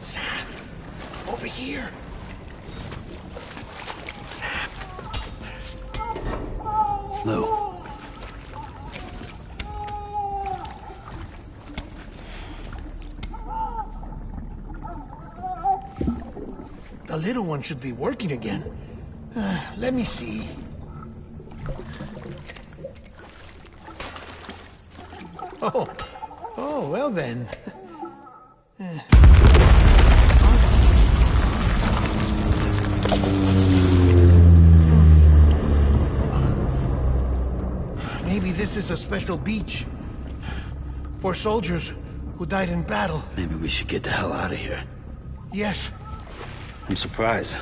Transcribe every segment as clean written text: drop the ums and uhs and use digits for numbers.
Sam, over here. Sam. Lou. The little one should be working again. Let me see. Oh, well then. Maybe this is a special beach for soldiers who died in battle. Maybe we should get the hell out of here. Yes. I'm surprised.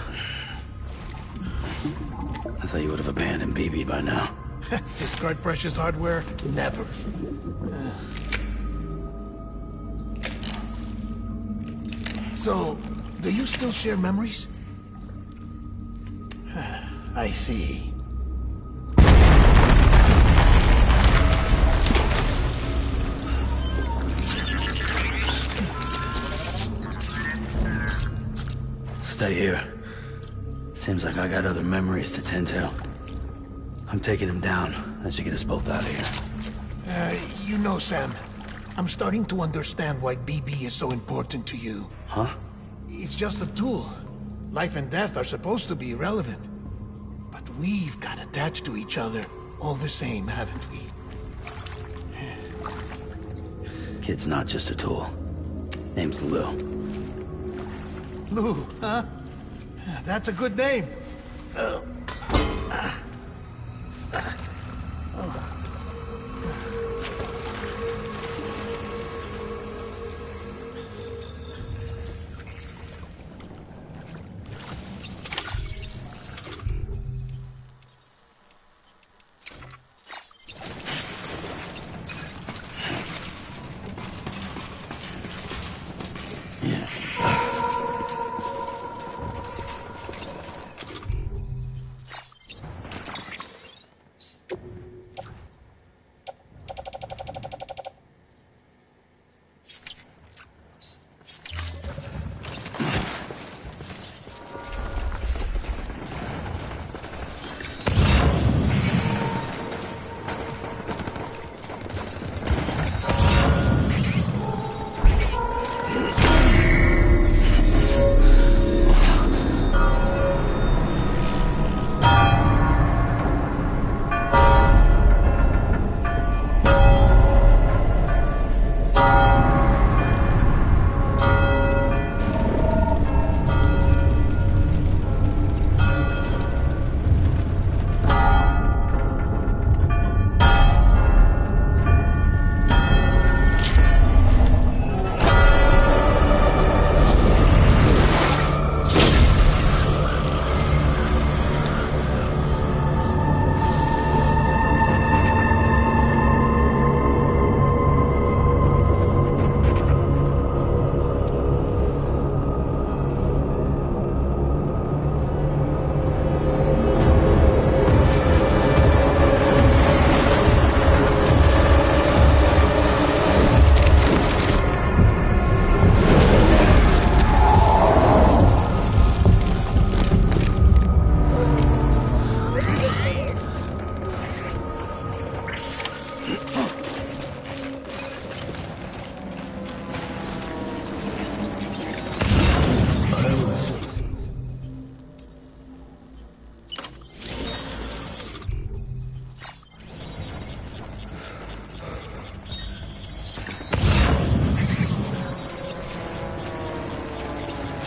I thought you would have abandoned BB by now. Discard precious hardware? Never. So, do you still share memories? I see. Stay here. Seems like I got other memories to tend to. I'm taking him down. That should get us both out of here. You know, Sam, I'm starting to understand why BB is so important to you. Huh? It's just a tool. Life and death are supposed to be irrelevant. But we've got attached to each other all the same, haven't we? Kid's not just a tool. Name's Lou. Lou, huh? That's a good name.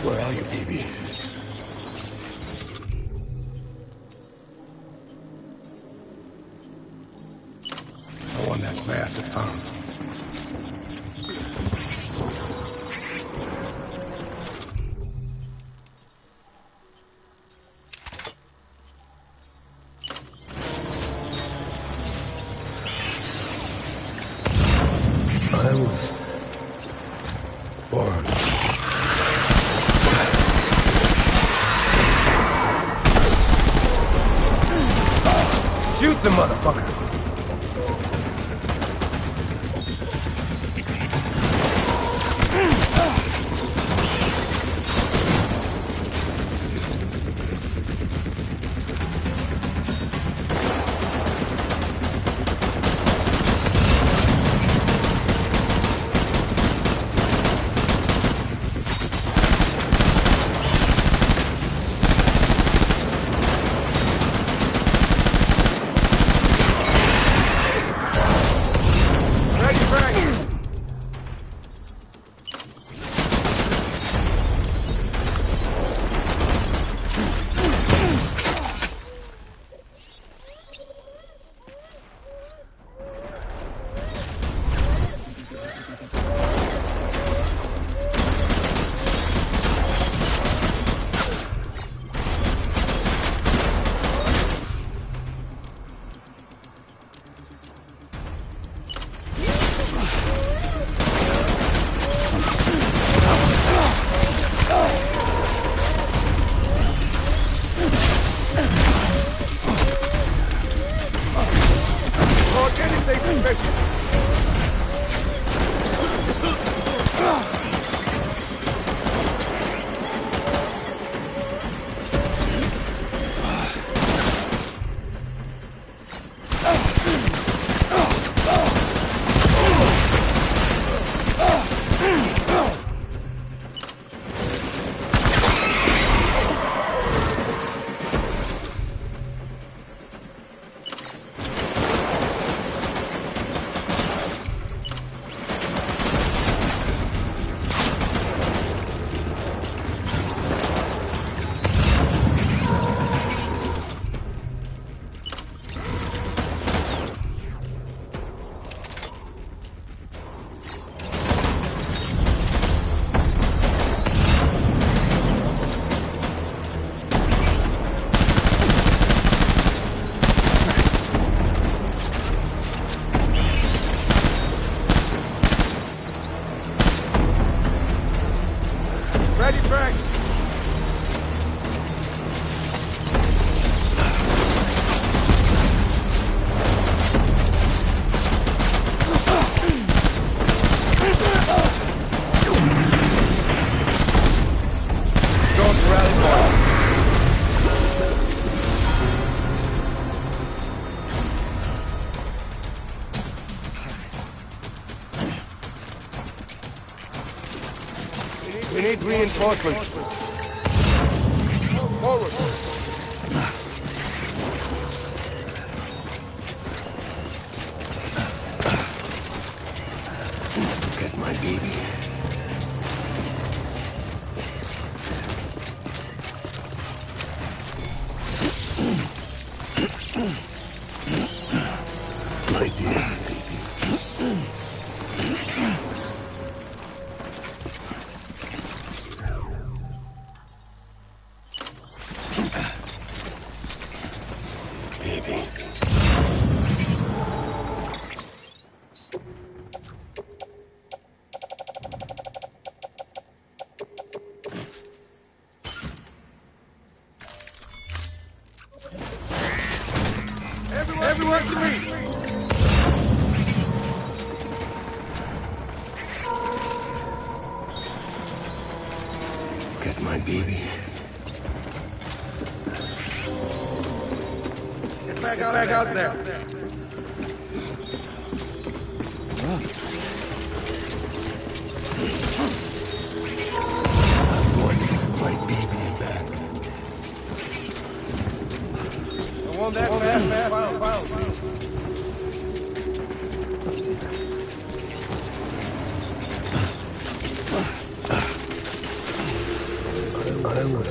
Where are you, baby? I want that bastard found. I was born. Shoot the motherfucker. We need reinforcements. Forward. Get my baby. My dear baby. Baby. Everyone to me! Get my baby. Get back out there. I'm going to get my baby back. I want that file. I will.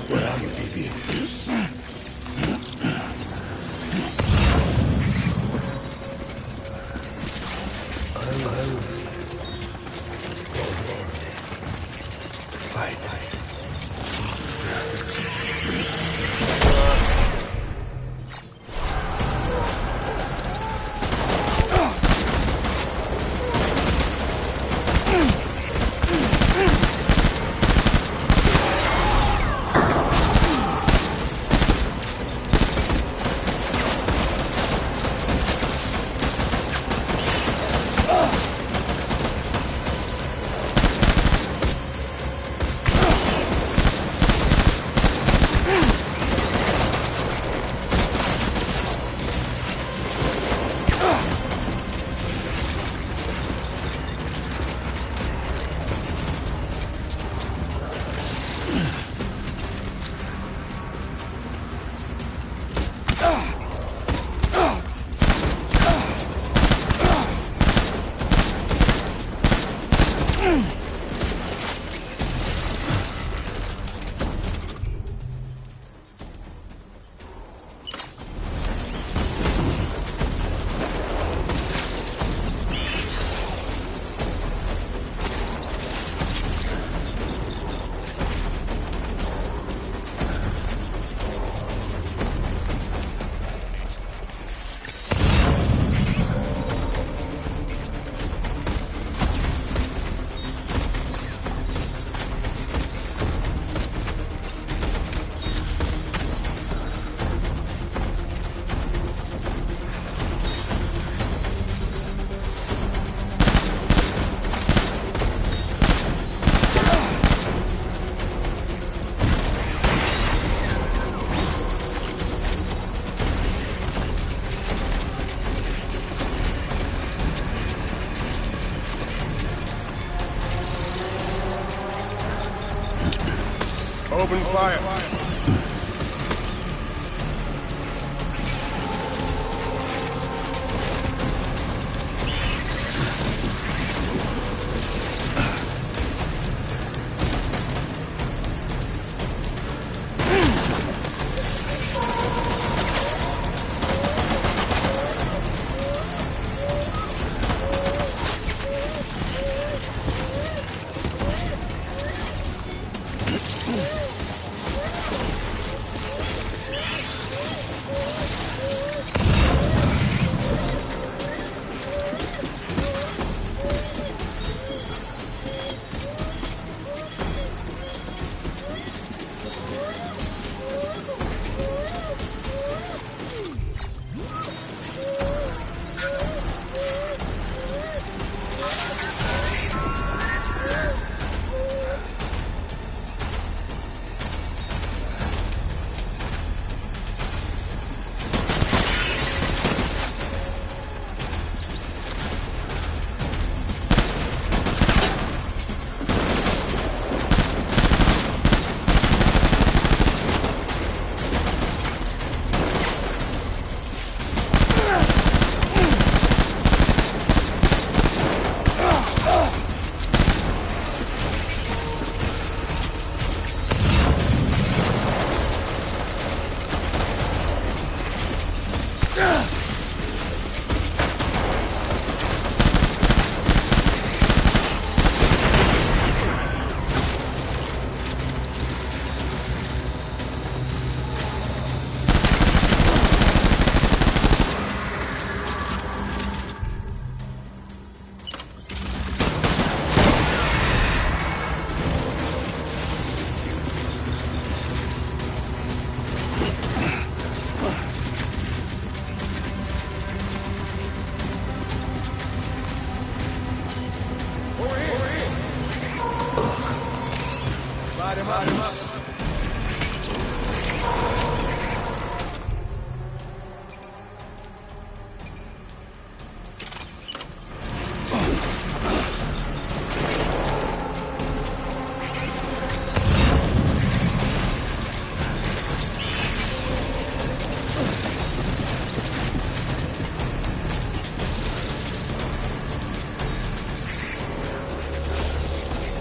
Where are you, baby? Open fire.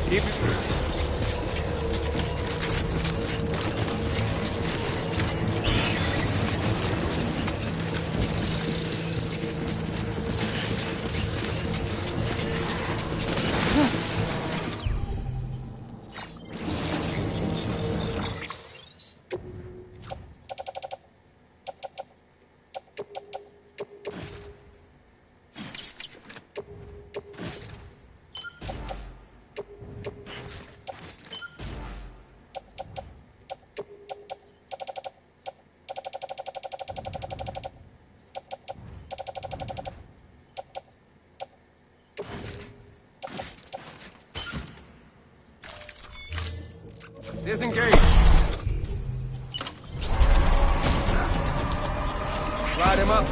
Keep disengage. Slide him up.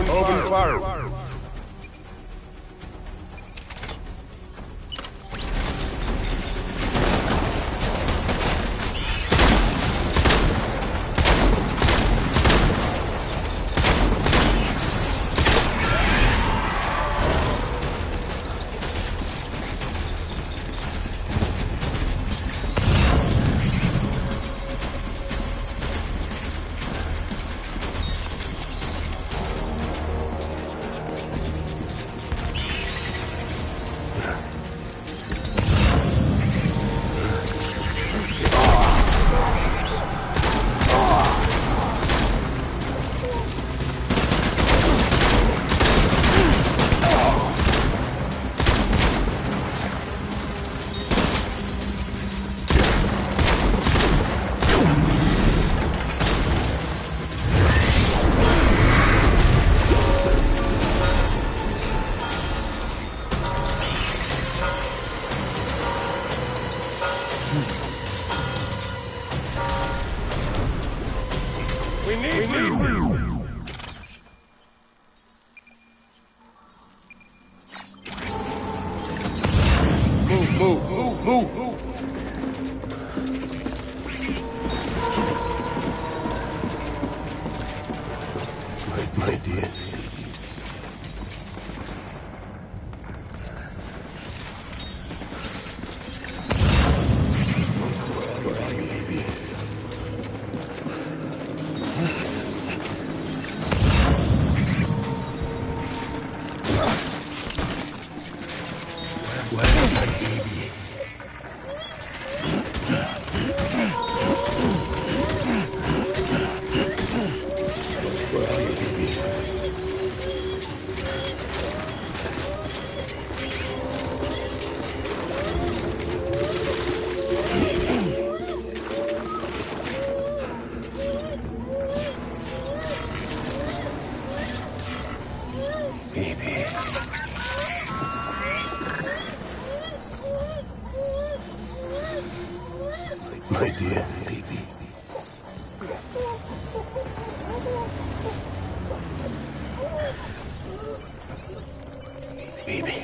Open fire. We need Move. My dear. Where are you, baby? Where is my baby? Where are you, baby? Baby. My dear baby. Baby.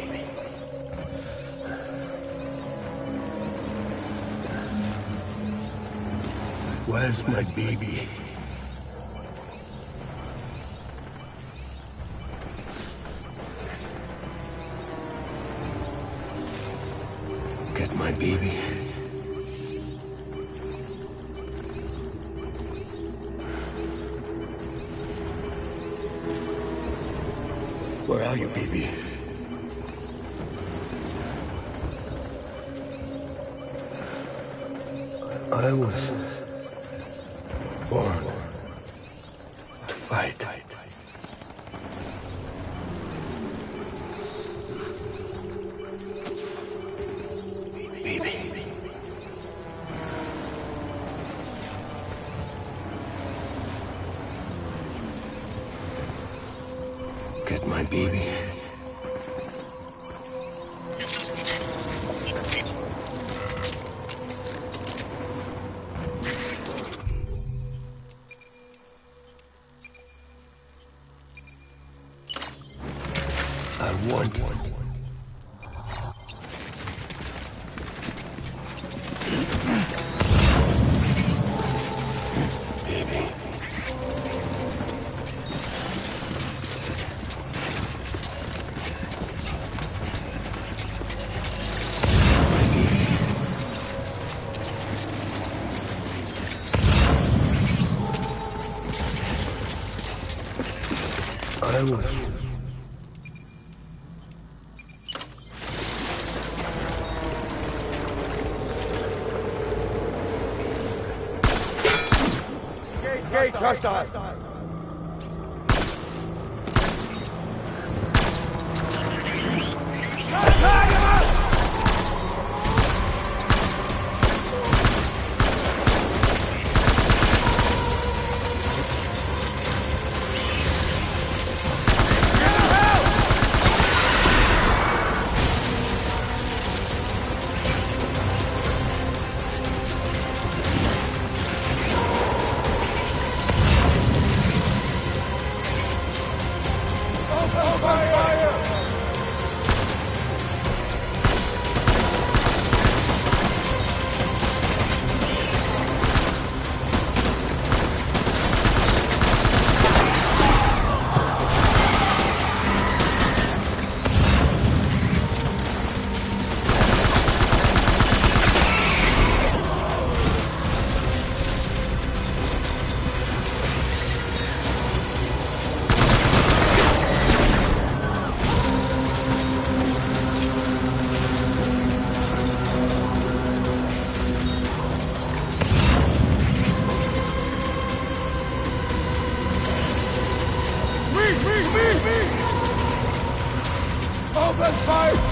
Where's my baby? Get my baby. Where are you, baby? I was born to fight. Get my baby. I want baby. I was. Trust us. Open fire!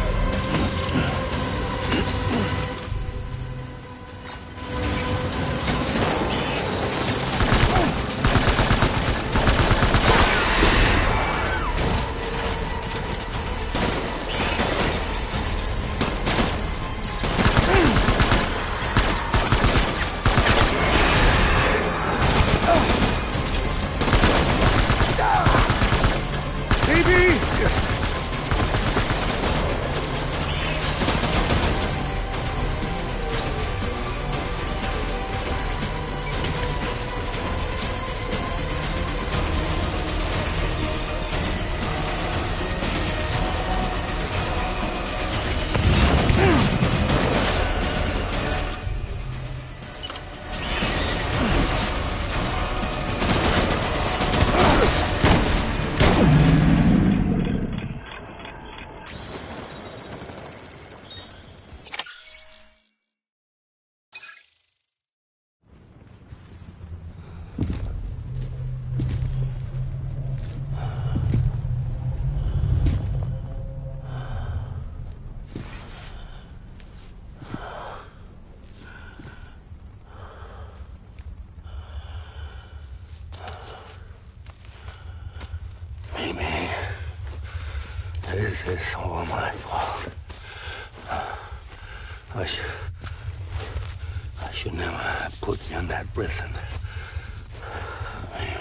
This is all my fault. I should never have put you in that prison. Maybe.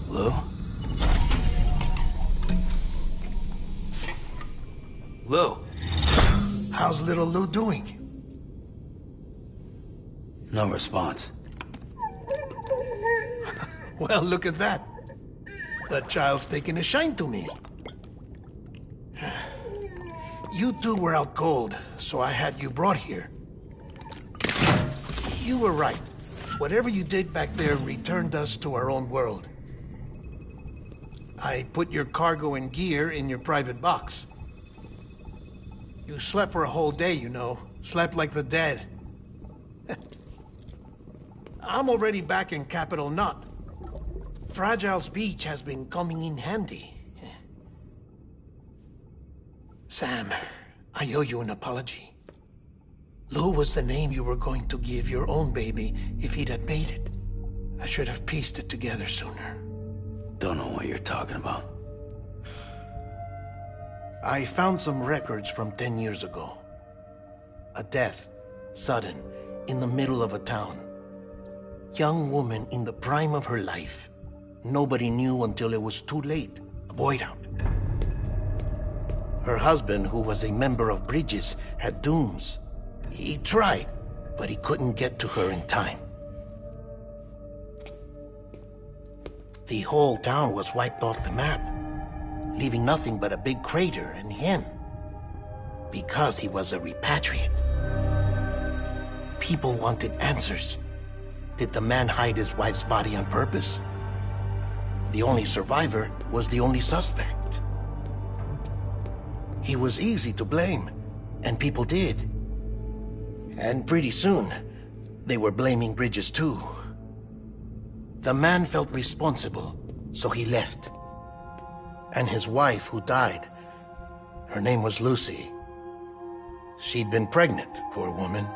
Lou? Lou? How's little Lou doing? No response. Well, look at that. That child's taking a shine to me. You two were out cold, so I had you brought here. You were right. Whatever you did back there returned us to our own world. I put your cargo and gear in your private box. You slept for a whole day, you know. Slept like the dead. I'm already back in Capital Knot. Fragile's beach has been coming in handy. Sam, I owe you an apology. Lou was the name you were going to give your own baby if he'd had made it. I should have pieced it together sooner. Don't know what you're talking about. I found some records from 10 years ago. A death, sudden, in the middle of a town. Young woman in the prime of her life. Nobody knew until it was too late. A void out. Her husband, who was a member of Bridges, had dooms. He tried, but he couldn't get to her in time. The whole town was wiped off the map, leaving nothing but a big crater and him. Because he was a repatriate. People wanted answers. Did the man hide his wife's body on purpose? The only survivor was the only suspect. He was easy to blame, and people did. And pretty soon, they were blaming Bridges too. The man felt responsible, so he left. And his wife, who died, her name was Lucy. She'd been pregnant, poor woman.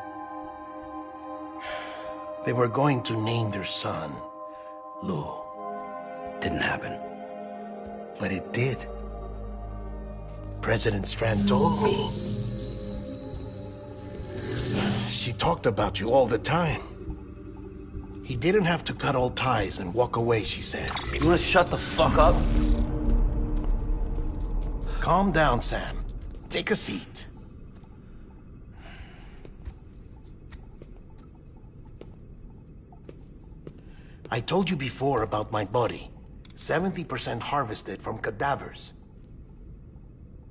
They were going to name their son Lou. Didn't happen. But it did. President Strand told me. She talked about you all the time. He didn't have to cut all ties and walk away, she said. You wanna shut the fuck up? Calm down, Sam. Take a seat. I told you before about my body. 70% harvested from cadavers.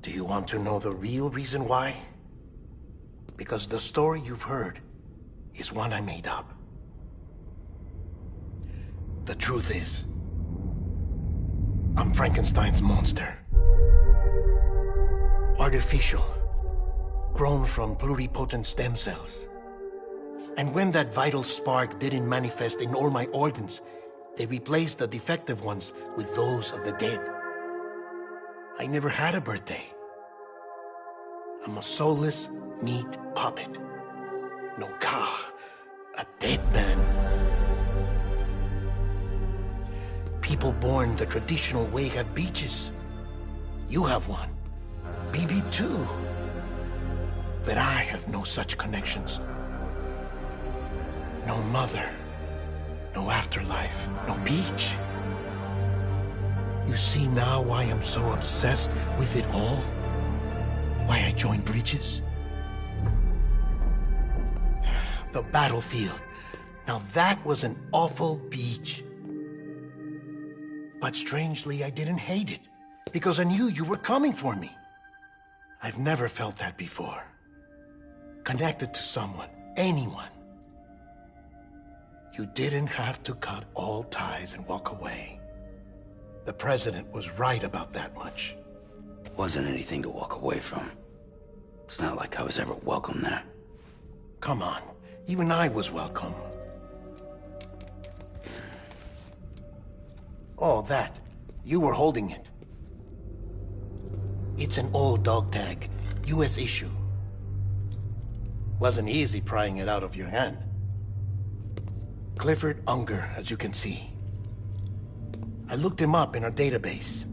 Do you want to know the real reason why? Because the story you've heard is one I made up. The truth is, I'm Frankenstein's monster. Artificial, grown from pluripotent stem cells. And when that vital spark didn't manifest in all my organs, they replaced the defective ones with those of the dead. I never had a birthday. I'm a soulless meat puppet. No ka, a dead man. People born the traditional way have beaches. You have one. BB too. But I have no such connections. No mother. No afterlife. No beach. You see now why I'm so obsessed with it all? Why I joined Bridges? The battlefield. Now that was an awful beach. But strangely, I didn't hate it. Because I knew you were coming for me. I've never felt that before. Connected to someone, anyone. You didn't have to cut all ties and walk away. The president was right about that much. Wasn't anything to walk away from. It's not like I was ever welcome there. Come on, even I was welcome. Oh, that. You were holding it. It's an old dog tag, US issue. Wasn't easy prying it out of your hand. Clifford Unger, as you can see. I looked him up in our database.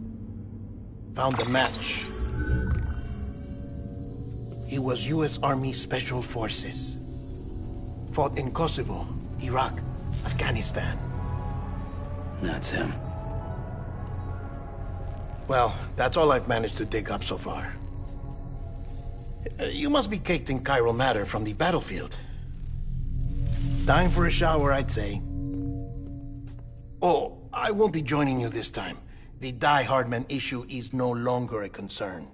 Found a match. He was U.S. Army Special Forces. Fought in Kosovo, Iraq, Afghanistan. That's him. Well, that's all I've managed to dig up so far. You must be caked in chiral matter from the battlefield. Time for a shower, I'd say. Oh, I won't be joining you this time. The Die Hardman issue is no longer a concern.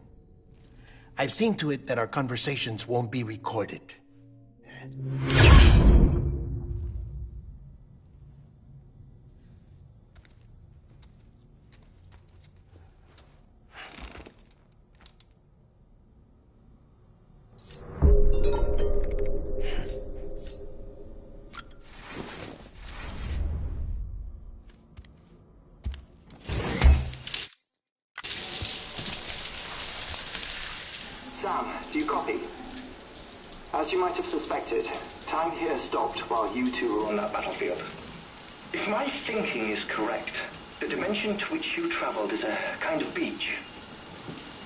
I've seen to it that our conversations won't be recorded. Sam, do you copy? As you might have suspected, time here stopped while you two were on that battlefield. If my thinking is correct, the dimension to which you traveled is a kind of beach.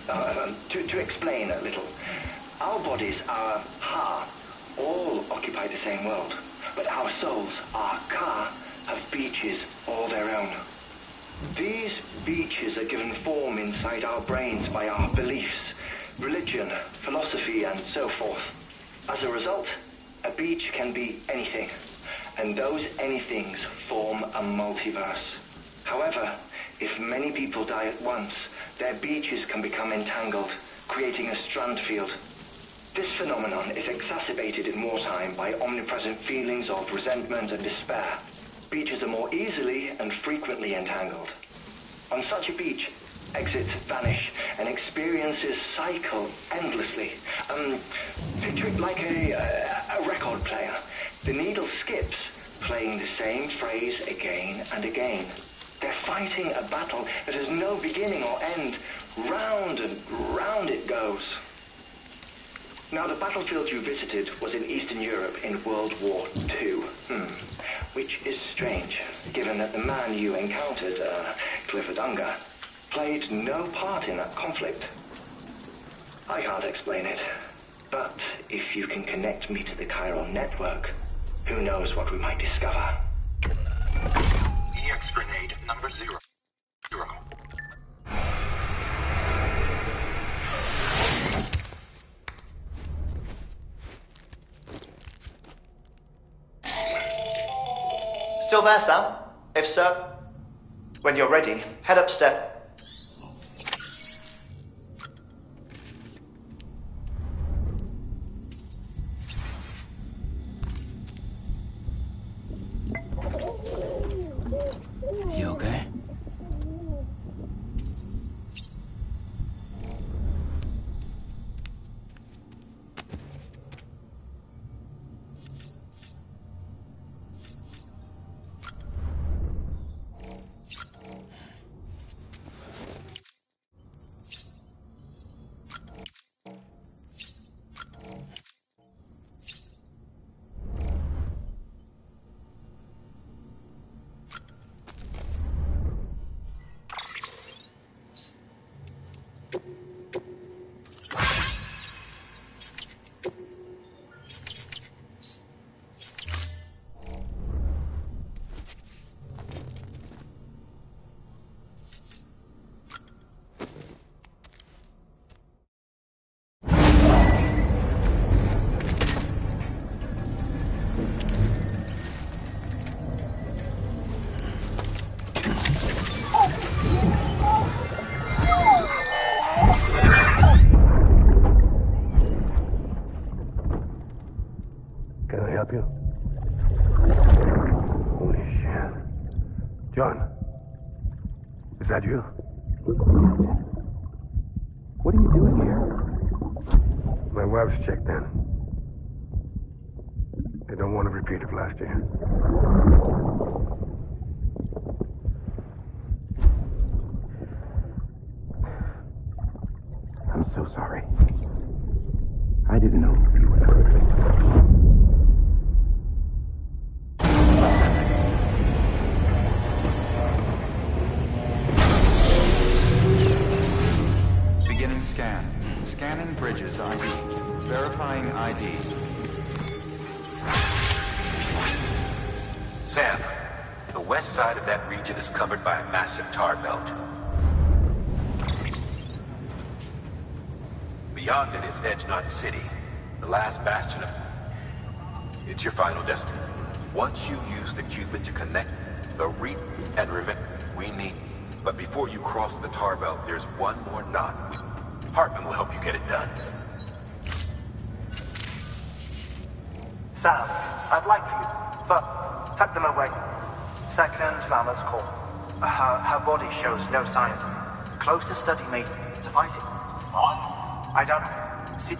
To explain a little, our bodies, our Ha, all occupy the same world, but our souls, our Ka, have beaches all their own. These beaches are given form inside our brains by our beliefs, religion, philosophy, and so forth. As a result, a beach can be anything, and those anythings form a multiverse. However, if many people die at once, their beaches can become entangled, creating a strand field. This phenomenon is exacerbated in wartime by omnipresent feelings of resentment and despair. Beaches are more easily and frequently entangled. On such a beach, exits vanish and experiences cycle endlessly. Picture it like a record player. The needle skips, playing the same phrase again and again. They're fighting a battle that has no beginning or end. Round and round it goes. Now, the battlefield you visited was in Eastern Europe in World War II. Which is strange, given that the man you encountered, Clifford Unger, played no part in that conflict. I can't explain it, but if you can connect me to the chiral network, who knows what we might discover. EX grenade number 0. Still there, Sam? If so, when you're ready, head upstairs. You okay? Can I help you? Holy shit. John, is that you? What are you doing here? My wife's checked in. They don't want to repeat of last year. I'm so sorry. I didn't know you were hurt. Beginning scan. Scanning bridges ID. ID. Sam, the west side of that region is covered by a massive tar belt. Beyond it is Edge Knot City, the last bastion of... It's your final destiny. Once you use the Cupid to connect the reap and remit we need. But before you cross the tar belt, there's one more knot. Hartman will help you get it done. Sam, I'd like for you, but tuck them away. Second Mama's call. Her body shows no signs. Closer study may suffice it. What? I don't know. See,